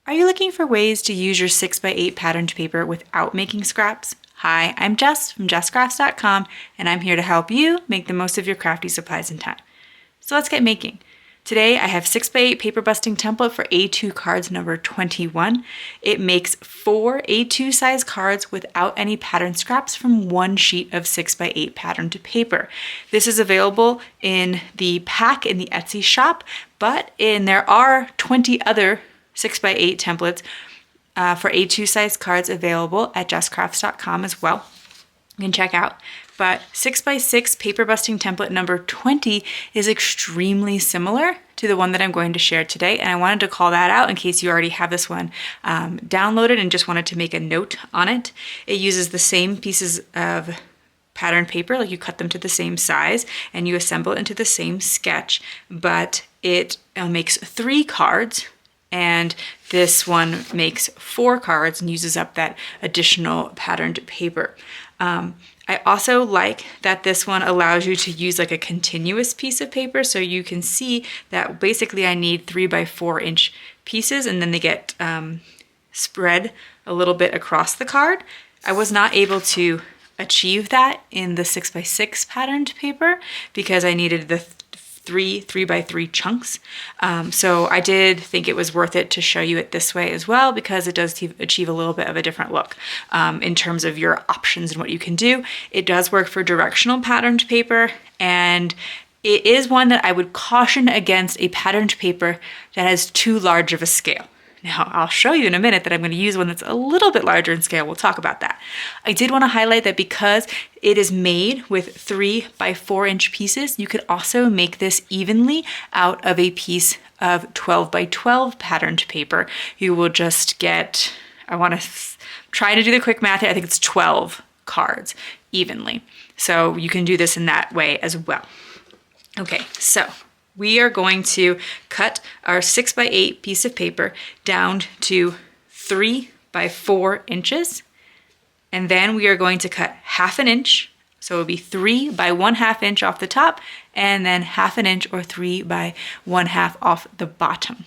Are you looking for ways to use your 6x8 patterned paper without making scraps? Hi, I'm Jess from JessCrafts.com, and I'm here to help you make the most of your crafty supplies and time. So let's get making. Today I have 6x8 paper busting template for A2 cards number 21. It makes 4 A2 size cards without any pattern scraps from one sheet of 6x8 patterned paper. This is available in the pack in the Etsy shop, there are 20 other 6x8 templates for A2 size cards available at jesscrafts.com as well. You can check out. But 6x6 paper busting template number 20 is extremely similar to the one that I'm going to share today, and I wanted to call that out in case you already have this one downloaded and just wanted to make a note on it. It uses the same pieces of patterned paper, like you cut them to the same size and you assemble it into the same sketch, but it makes 3 cards. And this one makes 4 cards and uses up that additional patterned paper. I also like that this one allows you to use like a continuous piece of paper, so you can see that basically I need 3x4 inch pieces, and then they get spread a little bit across the card. I was not able to achieve that in the 6x6 patterned paper because I needed the 3x3 chunks. So I did think it was worth it to show you it this way as well, because it does achieve a little bit of a different look in terms of your options and what you can do. It does work for directional patterned paper, and it is one that I would caution against a patterned paper that has too large of a scale. Now, I'll show you in a minute that I'm going to use one that's a little bit larger in scale. We'll talk about that. I did want to highlight that because it is made with 3x4 inch pieces, you could also make this evenly out of a piece of 12x12 patterned paper. You will just get, I want to try to do the quick math here, I think it's 12 cards evenly. So you can do this in that way as well. Okay, so we are going to cut our 6x8 piece of paper down to 3x4 inches. And then we are going to cut 1/2 inch. So it will be 3x1/2 inch off the top, and then 1/2 inch or 3x1/2 off the bottom.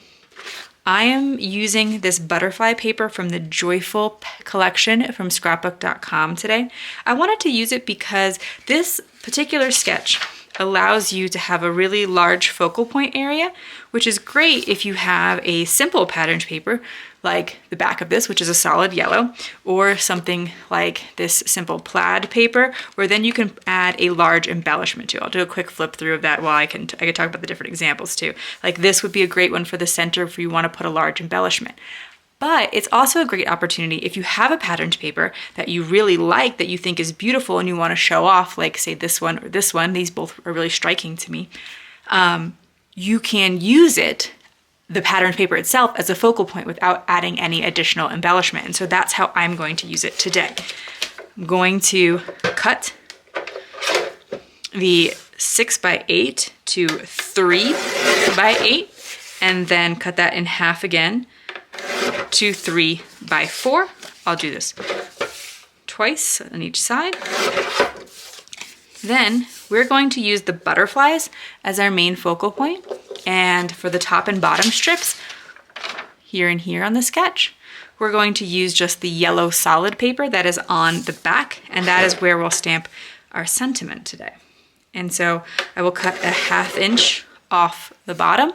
I am using this butterfly paper from the Joyful collection from scrapbook.com today. I wanted to use it because this particular sketch allows you to have a really large focal point area, which is great if you have a simple patterned paper like the back of this, which is a solid yellow, or something like this simple plaid paper, where then you can add a large embellishment to. I'll do a quick flip through of that while I can talk about the different examples too. Like this would be a great one for the center if you want to put a large embellishment. But it's also a great opportunity if you have a patterned paper that you really like, that you think is beautiful and you want to show off, like say this one or this one, these both are really striking to me. You can use it, the patterned paper itself, as a focal point without adding any additional embellishment. And so that's how I'm going to use it today. I'm going to cut the 6x8 to 3x8 and then cut that in half again to 3x4. I'll do this twice on each side. Then we're going to use the butterflies as our main focal point. And for the top and bottom strips, here and here on the sketch, we're going to use just the yellow solid paper that is on the back, and that is where we'll stamp our sentiment today. And so I will cut 1/2 inch off the bottom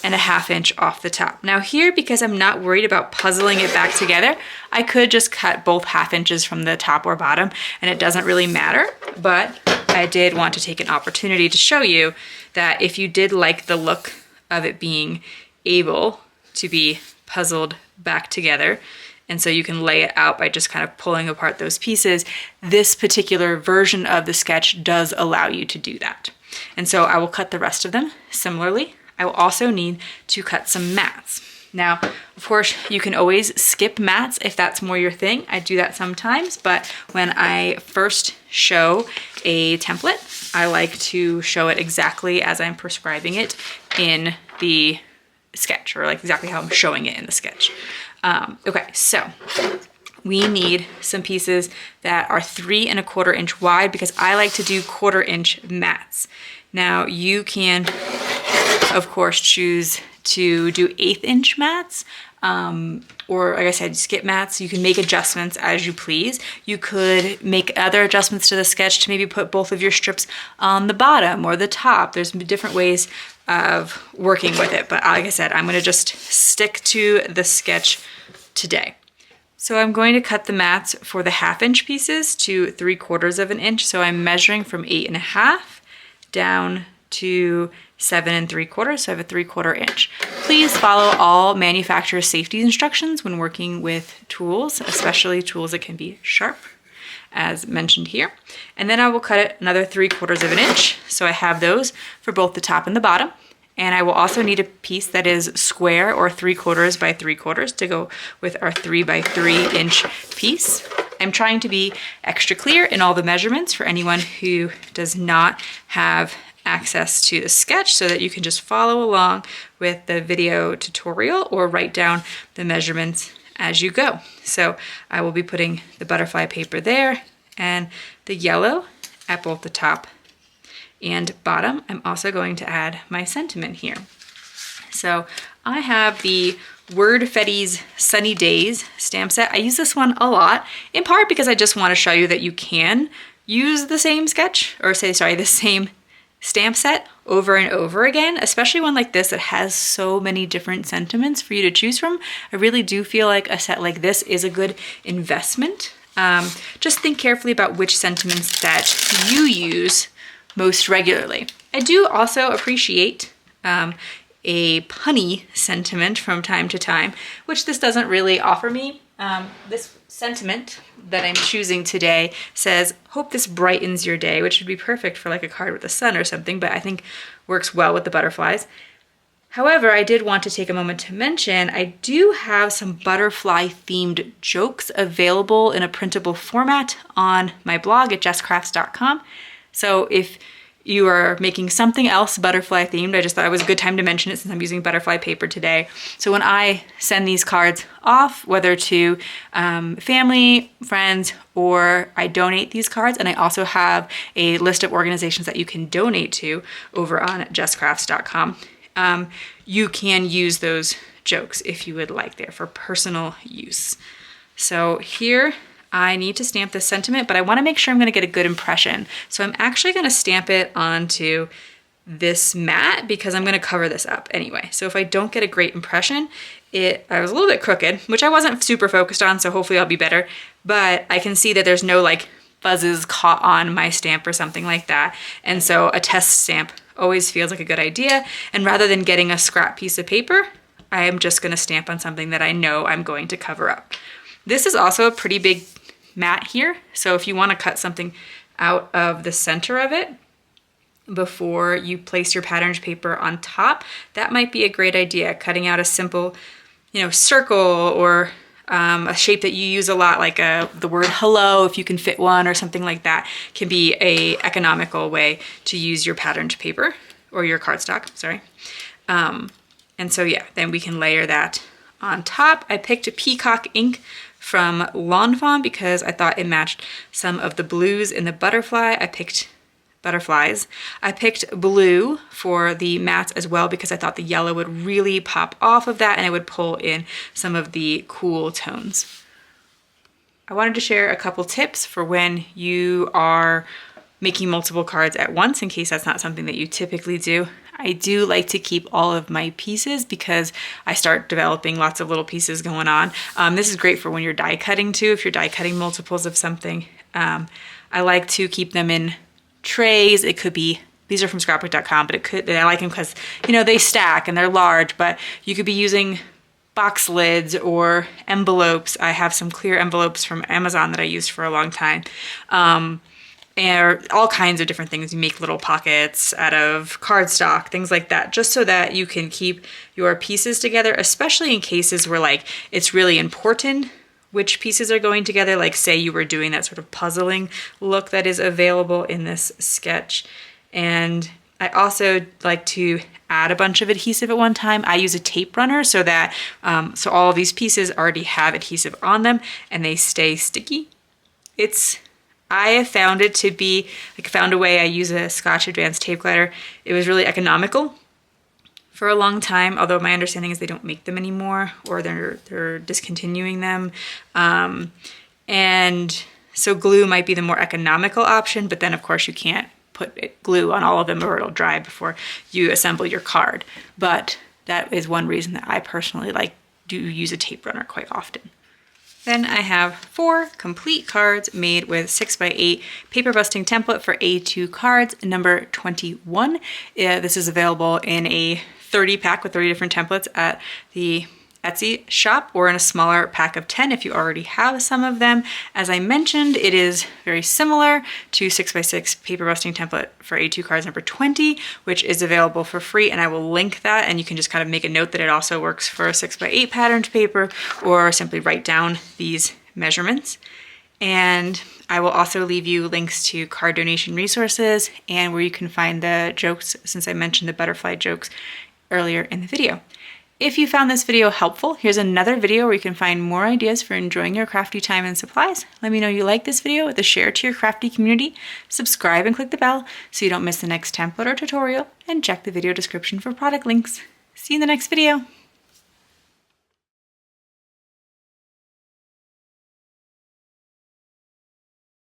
and 1/2 inch off the top. Now here, because I'm not worried about puzzling it back together, I could just cut both 1/2 inches from the top or bottom, and it doesn't really matter, but I did want to take an opportunity to show you that if you did like the look of it being able to be puzzled back together, and so you can lay it out by just kind of pulling apart those pieces, this particular version of the sketch does allow you to do that. And so I will cut the rest of them similarly. I will also need to cut some mats. Now, of course, you can always skip mats if that's more your thing. I do that sometimes, but when I first show a template, I like to show it exactly as I'm prescribing it in the sketch, or like exactly how I'm showing it in the sketch. Okay, so we need some pieces that are 3 1/4 inch wide, because I like to do 1/4 inch mats. Now you can, of course, choose to do 1/8 inch mats, or like I said, skip mats. You can make adjustments as you please. You could make other adjustments to the sketch to maybe put both of your strips on the bottom or the top. There's different ways of working with it, but like I said, I'm gonna just stick to the sketch today. So I'm going to cut the mats for the 1/2 inch pieces to 3/4 of an inch. So I'm measuring from 8.5 down to 7 3/4, so I have a 3/4 inch. Please follow all manufacturer safety instructions when working with tools, especially tools that can be sharp, as mentioned here. And then I will cut it another 3/4 of an inch. So I have those for both the top and the bottom. And I will also need a piece that is square or 3/4 by 3/4 to go with our 3 by 3 inch piece. I'm trying to be extra clear in all the measurements for anyone who does not have access to the sketch, so that you can just follow along with the video tutorial or write down the measurements as you go. So I will be putting the butterfly paper there and the yellow at both the top and bottom. I'm also going to add my sentiment here. So I have the Wordfedes Sunny Days stamp set. I use this one a lot, in part because I just want to show you that you can use the same sketch, or the same stamp set over and over again, especially one like this that has so many different sentiments for you to choose from. I really do feel like a set like this is a good investment. Just think carefully about which sentiments that you use most regularly. I do also appreciate a punny sentiment from time to time, which this doesn't really offer me. This sentiment that I'm choosing today says, "Hope this brightens your day," which would be perfect for like a card with the sun or something, but I think works well with the butterflies. However, I did want to take a moment to mention I do have some butterfly themed jokes available in a printable format on my blog at jesscrafts.com. So if you are making something else butterfly themed, I just thought it was a good time to mention it since I'm using butterfly paper today. So when I send these cards off, whether to family, friends, or I donate these cards, and I also have a list of organizations that you can donate to over on jesscrafts.com, you can use those jokes if you would like there for personal use. So here, I need to stamp this sentiment, but I want to make sure I'm going to get a good impression. So I'm actually going to stamp it onto this mat because I'm going to cover this up anyway. So if I don't get a great impression, I was a little bit crooked, which I wasn't super focused on, so hopefully I'll be better. But I can see that there's no like fuzzes caught on my stamp or something like that. And so a test stamp always feels like a good idea. And rather than getting a scrap piece of paper, I am just going to stamp on something that I know I'm going to cover up. This is also a pretty big mat here, so if you want to cut something out of the center of it before you place your patterned paper on top, that might be a great idea. Cutting out a simple, circle or a shape that you use a lot, like the word hello, if you can fit one or something like that, can be a economical way to use your patterned paper or your cardstock, sorry. And so yeah, then we can layer that on top. I picked a Peacock ink from Fawn because I thought it matched some of the blues in the butterfly. I picked butterflies. I picked blue for the mats as well because I thought the yellow would really pop off of that and it would pull in some of the cool tones. I wanted to share a couple tips for when you are making multiple cards at once in case that's not something that you typically do. I do like to keep all of my pieces because I start developing lots of little pieces going on. This is great for when you're die cutting too, if you're die cutting multiples of something. I like to keep them in trays. It could be, these are from scrapbook.com, but I like them because, they stack and they're large, but you could be using box lids or envelopes. I have some clear envelopes from Amazon that I used for a long time. And all kinds of different things. You make little pockets out of cardstock, things like that, just so that you can keep your pieces together, especially in cases where it's really important which pieces are going together. Like say you were doing that sort of puzzling look that is available in this sketch. And I also like to add a bunch of adhesive at one time. I use a tape runner so that, so all of these pieces already have adhesive on them and they stay sticky. I have found it to be, found a way, I use a Scotch Advanced Tape Glider. It was really economical for a long time, although my understanding is they don't make them anymore, or they're discontinuing them. And so glue might be the more economical option, but then of course you can't put glue on all of them or it'll dry before you assemble your card. But that is one reason that I personally do use a tape runner quite often. Then I have 4 complete cards made with 6x8 paper busting template for A2 cards, number 21. This is available in a 30 pack with 30 different templates at the Etsy shop, or in a smaller pack of 10 if you already have some of them. As I mentioned, it is very similar to 6x6 paper busting template for A2 cards number 20, which is available for free, and I will link that, and you can just kind of make a note that it also works for 6x8 patterned paper, or simply write down these measurements. And I will also leave you links to card donation resources and where you can find the jokes, since I mentioned the butterfly jokes earlier in the video. If you found this video helpful, here's another video where you can find more ideas for enjoying your crafty time and supplies. Let me know you like this video with a share to your crafty community, subscribe and click the bell so you don't miss the next template or tutorial, and check the video description for product links. See you in the next video.